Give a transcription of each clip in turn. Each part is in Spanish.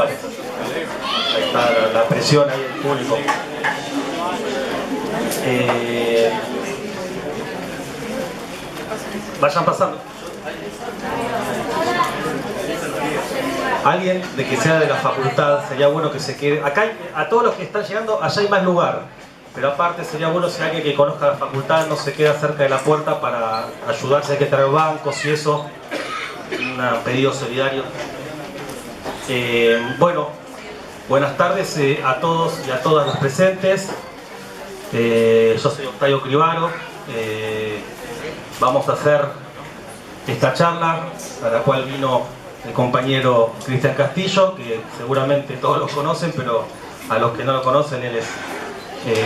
Vale. Ahí está la presión ahí del público. Vayan pasando. Alguien de que sea de la facultad, sería bueno que se quede. Acá a todos los que están llegando, allá hay más lugar. Pero aparte sería bueno si alguien que conozca la facultad no se queda cerca de la puerta para ayudarse, hay que traer bancos y eso. Un pedido solidario. Bueno, buenas tardes a todos y a todas los presentes. Yo soy Octavio Cribaro. Vamos a hacer esta charla a la cual vino el compañero Cristian Castillo, que seguramente todos lo conocen, pero a los que no lo conocen, él es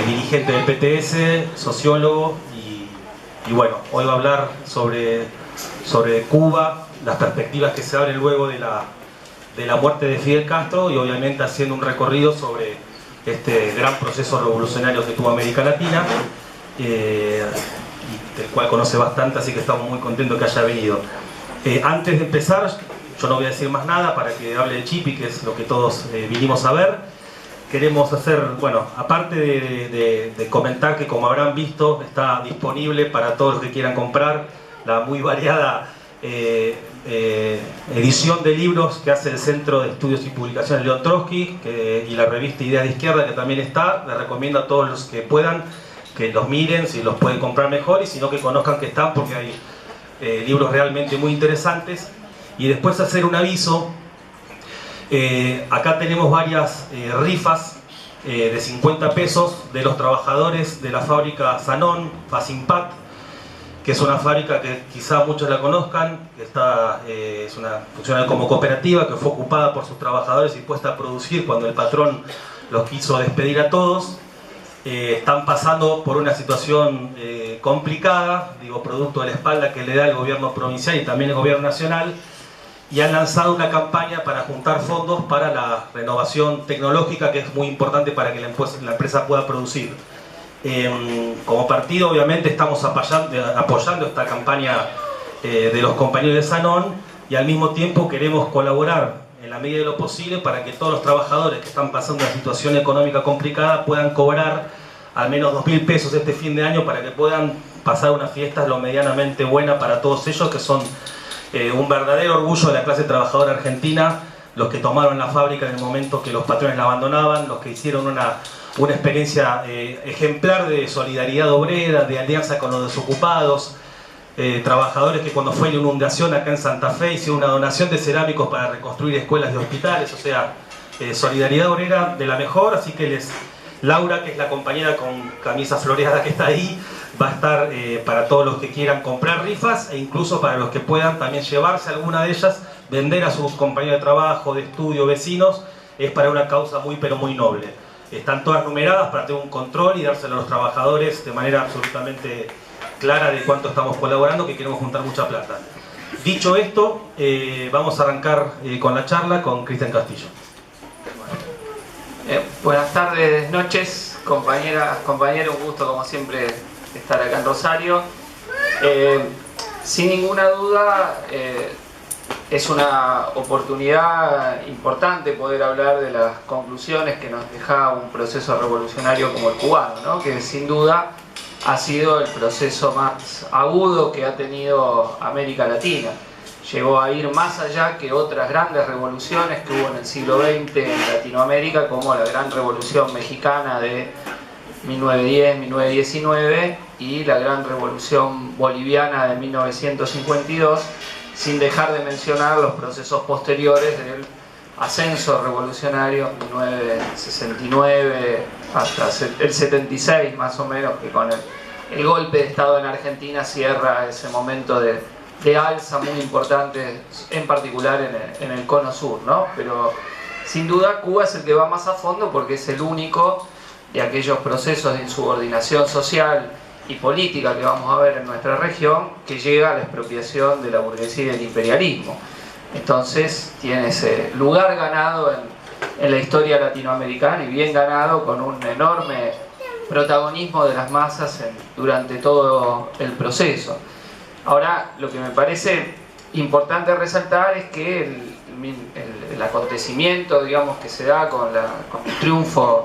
dirigente del PTS, sociólogo y bueno, hoy va a hablar sobre Cuba, las perspectivas que se abren luego de la muerte de Fidel Castro y obviamente haciendo un recorrido sobre este gran proceso revolucionario que tuvo América Latina y del cual conoce bastante, así que estamos muy contentos que haya venido. Antes de empezar, yo no voy a decir más nada para que hable el Chipi, que es lo que todos vinimos a ver. Queremos hacer, bueno, aparte de comentar que, como habrán visto, está disponible para todos los que quieran comprar la muy variada edición de libros que hace el Centro de Estudios y Publicaciones León Trotsky y la revista Idea de Izquierda, que también está. Les recomiendo a todos los que puedan que los miren, si los pueden comprar mejor, y si no, que conozcan que están, porque hay libros realmente muy interesantes. Y después hacer un aviso. Acá tenemos varias rifas de 50 pesos de los trabajadores de la fábrica Sanón, Facimpat, que es una fábrica que quizá muchos la conozcan, que es una funciona como cooperativa, que fue ocupada por sus trabajadores y puesta a producir cuando el patrón los quiso despedir a todos. Están pasando por una situación complicada, digo, producto de la espalda que le da el gobierno provincial y también el gobierno nacional, y han lanzado una campaña para juntar fondos para la renovación tecnológica, que es muy importante para que la empresa pueda producir. Como partido, obviamente, estamos apoyando esta campaña de los compañeros de Sanón, y al mismo tiempo queremos colaborar en la medida de lo posible para que todos los trabajadores que están pasando una situación económica complicada puedan cobrar al menos 2.000 pesos este fin de año, para que puedan pasar una fiesta lo medianamente buena para todos ellos, que son un verdadero orgullo de la clase trabajadora argentina, los que tomaron la fábrica en el momento que los patrones la abandonaban, los que hicieron una experiencia ejemplar de solidaridad obrera, de alianza con los desocupados, trabajadores que cuando fue la inundación acá en Santa Fe hicieron una donación de cerámicos para reconstruir escuelas y hospitales, o sea, solidaridad obrera de la mejor. Así que Laura, que es la compañera con camisa floreada que está ahí, va a estar para todos los que quieran comprar rifas, e incluso para los que puedan también llevarse alguna de ellas, vender a sus compañeros de trabajo, de estudio, vecinos. Es para una causa muy pero muy noble. Están todas numeradas para tener un control y dárselo a los trabajadores de manera absolutamente clara de cuánto estamos colaborando, que queremos juntar mucha plata. Dicho esto, vamos a arrancar con la charla con Cristian Castillo. Buenas tardes, noches, compañeras, compañeros, un gusto como siempre estar acá en Rosario. Sin ninguna duda es una oportunidad importante poder hablar de las conclusiones que nos deja un proceso revolucionario como el cubano, ¿no? Que sin duda ha sido el proceso más agudo que ha tenido América Latina. Llegó a ir más allá que otras grandes revoluciones que hubo en el siglo XX en Latinoamérica, como la gran revolución mexicana de 1910-1919 y la gran revolución boliviana de 1952, sin dejar de mencionar los procesos posteriores del ascenso revolucionario 1969 hasta el 76 más o menos, que con el golpe de Estado en Argentina cierra ese momento de alza muy importante, en particular en el cono sur, ¿no? Pero sin duda Cuba es el que va más a fondo, porque es el único de aquellos procesos de insubordinación social y política que vamos a ver en nuestra región que llega a la expropiación de la burguesía y del imperialismo. Entonces tiene ese lugar ganado en la historia latinoamericana, y bien ganado, con un enorme protagonismo de las masas durante todo el proceso. Ahora, lo que me parece importante resaltar es que el acontecimiento, digamos, que se da con el triunfo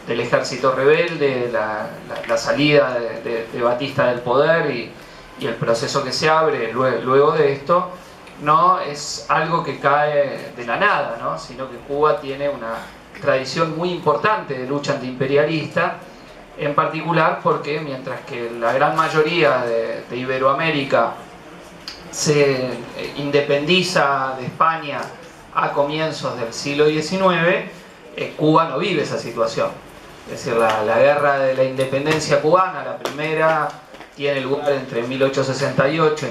del ejército rebelde, la salida de Batista del poder y el proceso que se abre luego de esto, no es algo que cae de la nada, ¿no? Sino que Cuba tiene una tradición muy importante de lucha antiimperialista, en particular porque mientras que la gran mayoría de Iberoamérica se independiza de España a comienzos del siglo XIX, Cuba no vive esa situación. Es decir, la guerra de la independencia cubana, la primera, tiene lugar entre 1868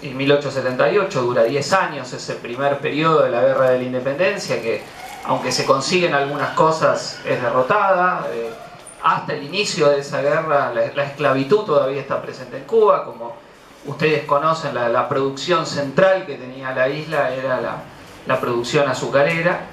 y 1878, dura 10 años ese primer periodo de la guerra de la independencia, que aunque se consiguen algunas cosas es derrotada. Hasta el inicio de esa guerra la esclavitud todavía está presente en Cuba. Como ustedes conocen, la producción central que tenía la isla era la producción azucarera,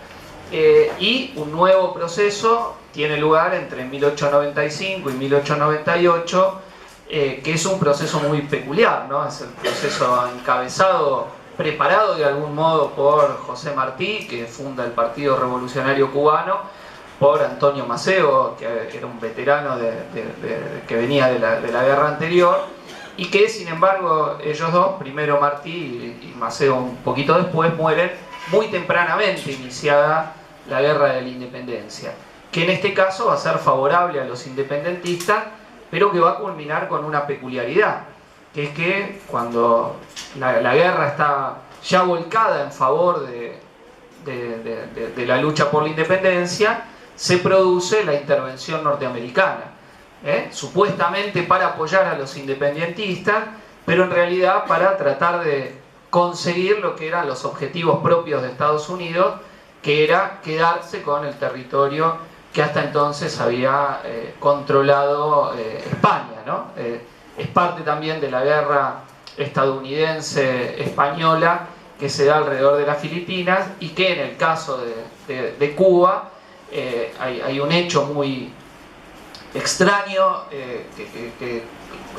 y un nuevo proceso tiene lugar entre 1895 y 1898, que es un proceso muy peculiar, ¿no? Es el proceso encabezado, preparado de algún modo por José Martí, que funda el Partido Revolucionario Cubano, por Antonio Maceo, que era un veterano que venía de la guerra anterior, y que sin embargo ellos dos, primero Martí y Maceo un poquito después, mueren muy tempranamente iniciada la guerra de la independencia, que en este caso va a ser favorable a los independentistas, pero que va a culminar con una peculiaridad, que es que cuando la guerra está ya volcada en favor de la lucha por la independencia, se produce la intervención norteamericana, supuestamente para apoyar a los independentistas, pero en realidad para tratar de conseguir lo que eran los objetivos propios de Estados Unidos, que era quedarse con el territorio que hasta entonces había controlado España, ¿no? Es parte también de la guerra estadounidense-española que se da alrededor de las Filipinas, y que en el caso de Cuba hay un hecho muy extraño, que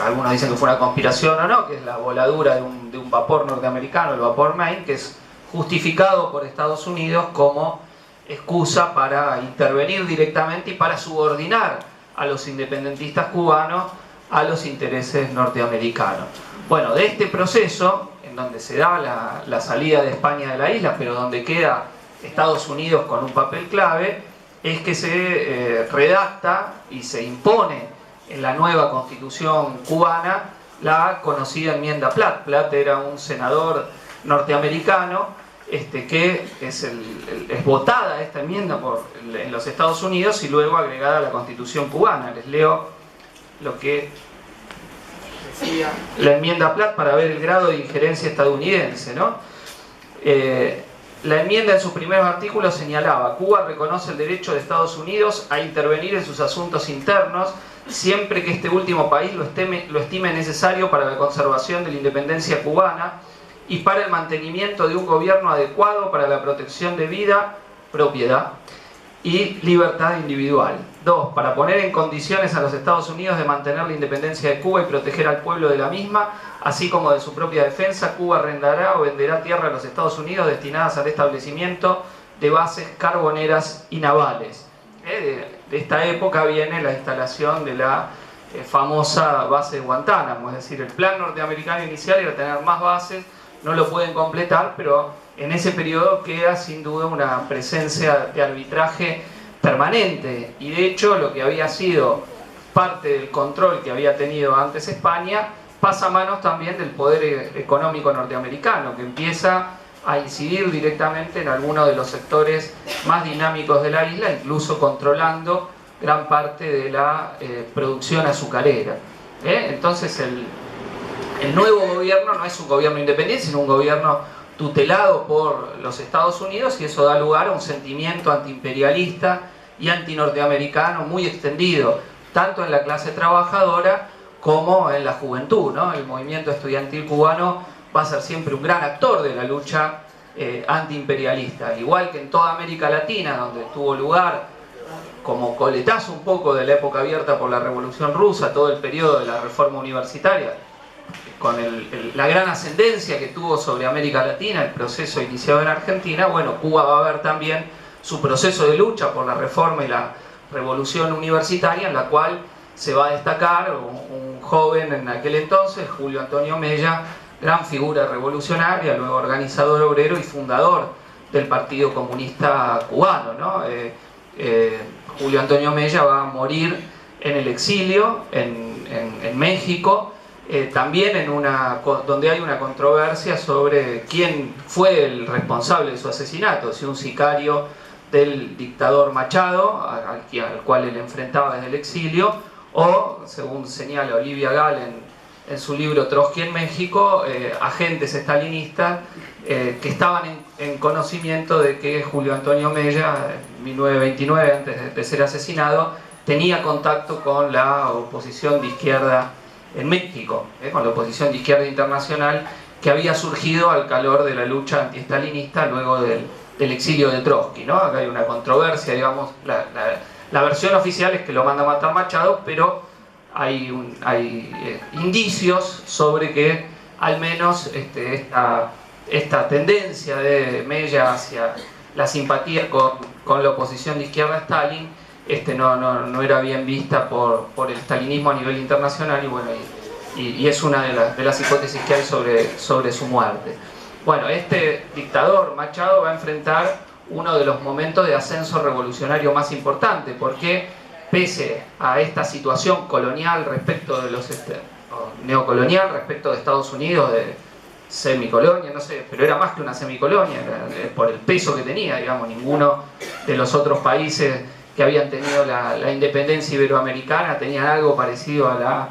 algunos dicen que fue una conspiración o no, que es la voladura de un vapor norteamericano, el vapor Maine, que es justificado por Estados Unidos como excusa para intervenir directamente y para subordinar a los independentistas cubanos a los intereses norteamericanos. Bueno, de este proceso, en donde se da la salida de España de la isla, pero donde queda Estados Unidos con un papel clave, es que se redacta y se impone en la nueva constitución cubana la conocida enmienda Platt. Platt era un senador norteamericano que es votada esta enmienda en los Estados Unidos y luego agregada a la constitución cubana. Les leo lo que decía la enmienda Platt para ver el grado de injerencia estadounidense, ¿no? La enmienda en sus primeros artículos señalaba: Cuba reconoce el derecho de Estados Unidos a intervenir en sus asuntos internos siempre que este último país lo estime necesario para la conservación de la independencia cubana y para el mantenimiento de un gobierno adecuado para la protección de vida, propiedad y libertad individual. 2. Para poner en condiciones a los Estados Unidos de mantener la independencia de Cuba y proteger al pueblo de la misma, así como de su propia defensa, Cuba arrendará o venderá tierra a los Estados Unidos destinadas al establecimiento de bases carboneras y navales. De esta época viene la instalación de la famosa base de Guantánamo, es decir, el plan norteamericano inicial era tener más bases, no lo pueden completar, pero en ese periodo queda sin duda una presencia de arbitraje permanente, y de hecho lo que había sido parte del control que había tenido antes España pasa a manos también del poder económico norteamericano, que empieza a incidir directamente en algunos de los sectores más dinámicos de la isla, incluso controlando gran parte de la producción azucarera. Entonces el nuevo gobierno no es un gobierno independiente, sino un gobierno tutelado por los Estados Unidos, y eso da lugar a un sentimiento antiimperialista y antinorteamericano muy extendido, tanto en la clase trabajadora como en la juventud, ¿no? El movimiento estudiantil cubano va a ser siempre un gran actor de la lucha antiimperialista, al igual que en toda América Latina, donde tuvo lugar como coletazo un poco de la época abierta por la Revolución Rusa, todo el periodo de la reforma universitaria, la gran ascendencia que tuvo sobre América Latina, el proceso iniciado en Argentina, bueno, Cuba va a ver también su proceso de lucha por la reforma y la revolución universitaria, en la cual se va a destacar un joven en aquel entonces, Julio Antonio Mella, gran figura revolucionaria, luego organizador obrero y fundador del Partido Comunista Cubano, ¿no? Julio Antonio Mella va a morir en el exilio, en México, también donde hay una controversia sobre quién fue el responsable de su asesinato, si un sicario del dictador Machado, al cual él enfrentaba desde el exilio, o, según señala Olivia Gall en su libro Trotsky en México, agentes estalinistas que estaban en conocimiento de que Julio Antonio Mella, en 1929, antes de ser asesinado, tenía contacto con la oposición de izquierda en México, con la oposición de izquierda internacional que había surgido al calor de la lucha antiestalinista luego del exilio de Trotsky, ¿no? Acá hay una controversia, digamos, la versión oficial es que lo manda a matar Machado, pero hay indicios sobre que al menos esta tendencia de Mella hacia la simpatía con la oposición de izquierda a Stalin no era bien vista por el stalinismo a nivel internacional, y bueno, y es una de las hipótesis que hay sobre su muerte. Bueno, este dictador Machado va a enfrentar uno de los momentos de ascenso revolucionario más importante, porque pese a esta situación colonial respecto de neocolonial respecto de Estados Unidos, de semicolonia, no sé, pero era más que una semicolonia, por el peso que tenía, digamos, ninguno de los otros países que habían tenido la independencia iberoamericana tenían algo parecido a la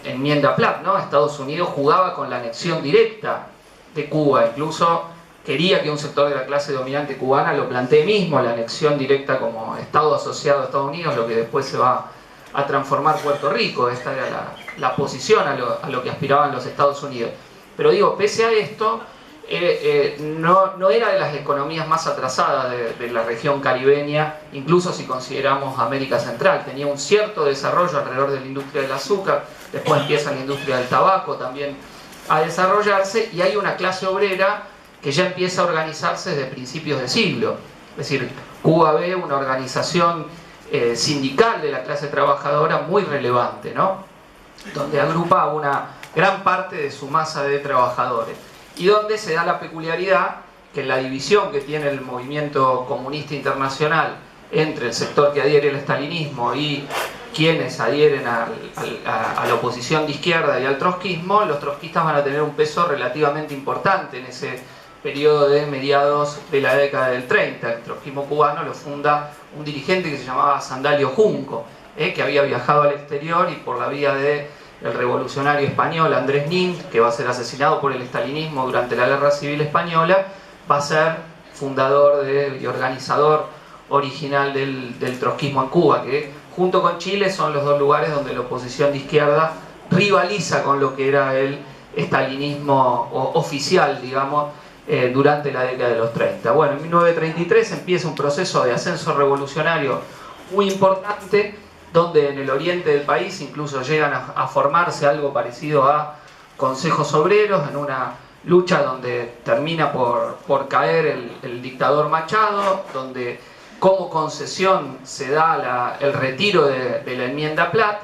enmienda Platt, ¿no? Estados Unidos jugaba con la anexión directa de Cuba, incluso quería que un sector de la clase dominante cubana lo plantee mismo, la anexión directa como Estado asociado a Estados Unidos, lo que después se va a transformar Puerto Rico. Esta era la posición a lo que aspiraban los Estados Unidos. Pero digo, pese a esto, no era de las economías más atrasadas de la región caribeña, incluso si consideramos América Central. Tenía un cierto desarrollo alrededor de la industria del azúcar, después empieza la industria del tabaco también a desarrollarse, y hay una clase obrera que ya empieza a organizarse desde principios de siglo. Es decir, Cuba ve una organización sindical de la clase trabajadora muy relevante, ¿no? Donde agrupa una gran parte de su masa de trabajadores, y donde se da la peculiaridad que la división que tiene el movimiento comunista internacional entre el sector que adhiere al estalinismo y quienes adhieren a la oposición de izquierda y al trotskismo, los trotskistas van a tener un peso relativamente importante en ese periodo de mediados de la década del 30. El trotskismo cubano lo funda un dirigente que se llamaba Sandalio Junco, que había viajado al exterior y por la vía del revolucionario español Andrés Nin, que va a ser asesinado por el estalinismo durante la Guerra Civil Española, va a ser fundador y organizador original del trotskismo en Cuba, que junto con Chile son los dos lugares donde la oposición de izquierda rivaliza con lo que era el estalinismo oficial, digamos, durante la década de los 30. Bueno, en 1933 empieza un proceso de ascenso revolucionario muy importante, donde en el oriente del país incluso llegan a formarse algo parecido a consejos obreros, en una lucha donde termina por caer el dictador Machado, donde como concesión se da el retiro de la enmienda Platt,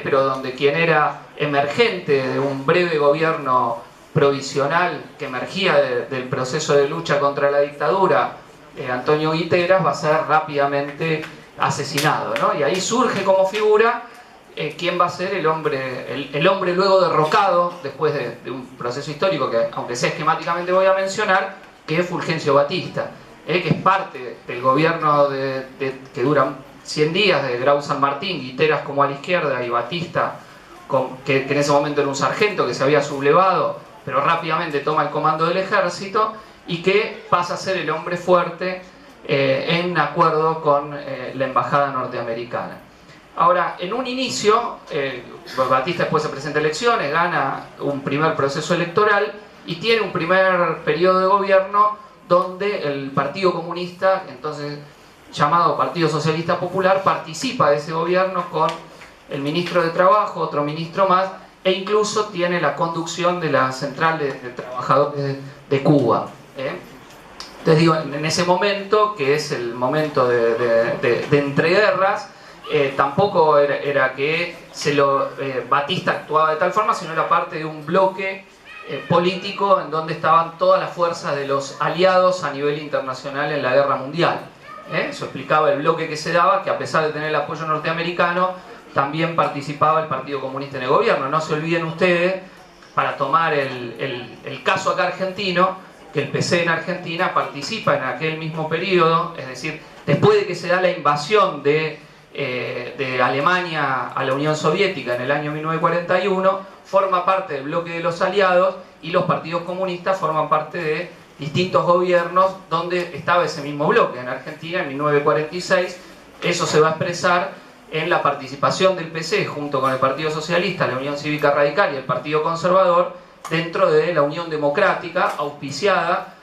pero donde quien era emergente de un breve gobierno provisional que emergía del proceso de lucha contra la dictadura, Antonio Guiteras, va a ser rápidamente asesinado, ¿no? Y ahí surge como figura quién va a ser el hombre luego derrocado, después de un proceso histórico que, aunque sea esquemáticamente voy a mencionar, que es Fulgencio Batista, que es parte del gobierno que dura 100 días, de Grau San Martín, Guiteras como a la izquierda y Batista, que en ese momento era un sargento que se había sublevado, pero rápidamente toma el comando del ejército, y que pasa a ser el hombre fuerte en acuerdo con la embajada norteamericana. Ahora, en un inicio, Batista después se presenta a elecciones, gana un primer proceso electoral y tiene un primer periodo de gobierno donde el Partido Comunista, entonces llamado Partido Socialista Popular, participa de ese gobierno con el ministro de Trabajo, otro ministro más, e incluso tiene la conducción de la Central de Trabajadores de Cuba. Entonces digo, en ese momento, que es el momento de entreguerras, tampoco era que Batista actuaba de tal forma, sino era parte de un bloque político en donde estaban todas las fuerzas de los aliados a nivel internacional en la guerra mundial. Eso explicaba el bloque que se daba, que a pesar de tener el apoyo norteamericano, también participaba el Partido Comunista en el gobierno. No se olviden ustedes, para tomar el caso acá argentino, que el PC en Argentina participa en aquel mismo periodo, es decir, después de que se da la invasión de Alemania a la Unión Soviética en el año 1941, forma parte del bloque de los aliados, y los partidos comunistas forman parte de distintos gobiernos donde estaba ese mismo bloque. En Argentina, en 1946, eso se va a expresar en la participación del PC junto con el Partido Socialista, la Unión Cívica Radical y el Partido Conservador dentro de la Unión Democrática, auspiciada